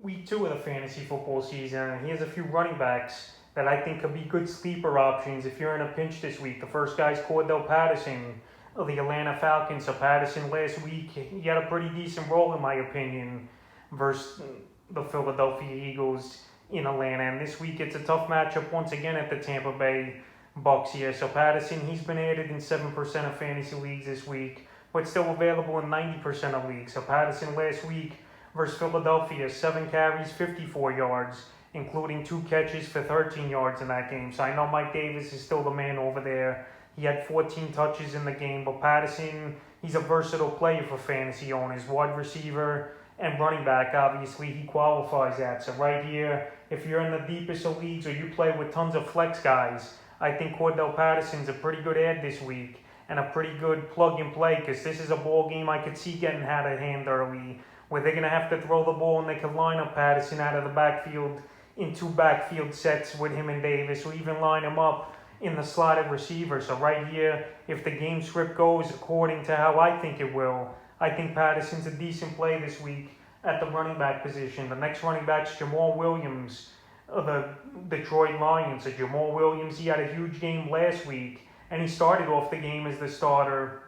week 2 of the fantasy football season, and here's a few running backs that I think could be good sleeper options if you're in a pinch this week. The first guy's Cordell Patterson of the Atlanta Falcons. So Patterson last week, he had a pretty decent role in my opinion versus the Philadelphia Eagles in Atlanta. And this week it's a tough matchup once again at the Tampa Bay Bucks here. So Patterson, he's been added in 7% of fantasy leagues this week, but still available in 90% of leagues. So Patterson last week versus Philadelphia, 7 carries, 54 yards, including 2 catches for 13 yards in that game. So I know Mike Davis is still the man over there. He had 14 touches in the game, but Patterson, he's a versatile player for fantasy owners. Wide receiver and running back, obviously, he qualifies that. So right here, if you're in the deepest of leagues or you play with tons of flex guys, I think Cordell Patterson's a pretty good add this week and a pretty good plug-and-play, because this is a ball game I could see getting out of hand early, where they're going to have to throw the ball and they can line up Patterson out of the backfield in 2 backfield sets with him and Davis, or even line him up in the slotted receiver. So right here, if the game script goes according to how I think it will, I think Patterson's a decent play this week at the running back position. The next running back's Jamal Williams of the Detroit Lions. So Jamal Williams, he had a huge game last week, and he started off the game as the starter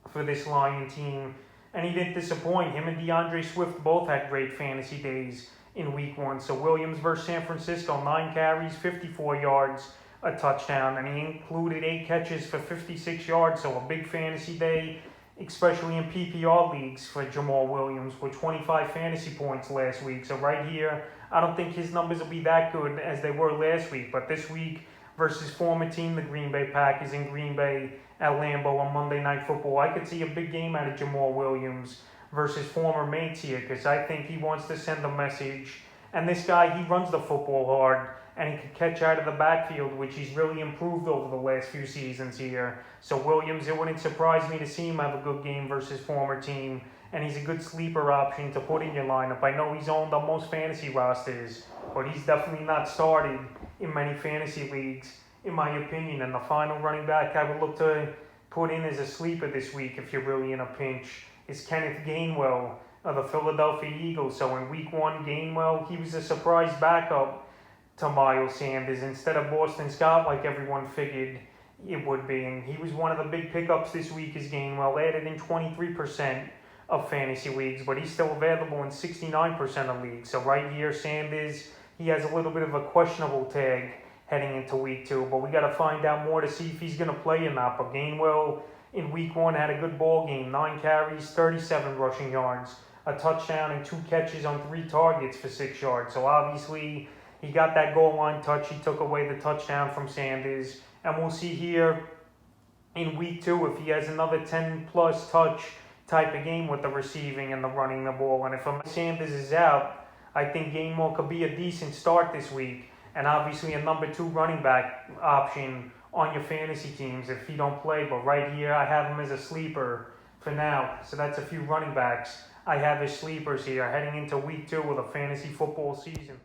for this Lion team, and he didn't disappoint. Him and DeAndre Swift both had great fantasy days in week 1. So Williams versus San Francisco, 9 carries, 54 yards, a touchdown, and he included 8 catches for 56 yards. So a big fantasy day, especially in PPR leagues for Jamal Williams, with 25 fantasy points last week. So right here, I don't think his numbers will be that good as they were last week, but this week versus former team, the Green Bay Packers in Green Bay at Lambeau on Monday Night Football, I could see a big game out of Jamal Williams versus former mates here, because I think he wants to send a message. And this guy, he runs the football hard, and he can catch out of the backfield, which he's really improved over the last few seasons here. So Williams, it wouldn't surprise me to see him have a good game versus former team, and he's a good sleeper option to put in your lineup. I know he's owned on most fantasy rosters, but he's definitely not started in many fantasy leagues, in my opinion. And the final running back I would look to put in as a sleeper this week, if you're really in a pinch, is Kenneth Gainwell of the Philadelphia Eagles. So in week 1, Gainwell, he was a surprise backup to Miles Sanders instead of Boston Scott, like everyone figured it would be. And he was one of the big pickups this week, is Gainwell, added in 23% of fantasy leagues, but he's still available in 69% of leagues. So right here, Sanders, he has a little bit of a questionable tag heading into week 2, but we got to find out more to see if he's going to play or not. But Gainwell in week 1 had a good ball game, 9 carries, 37 rushing yards, a touchdown, and 2 catches on 3 targets for 6 yards. So obviously, he got that goal line touch. He took away the touchdown from Sanders. And we'll see here in week 2 if he has another 10-plus touch type of game with the receiving and the running the ball. And if Sanders is out, I think Gainwell could be a decent start this week, and obviously a number 2 running back option on your fantasy teams if he don't play. But right here, I have him as a sleeper for now. So that's a few running backs I have as sleepers here heading into week 2 of the fantasy football season.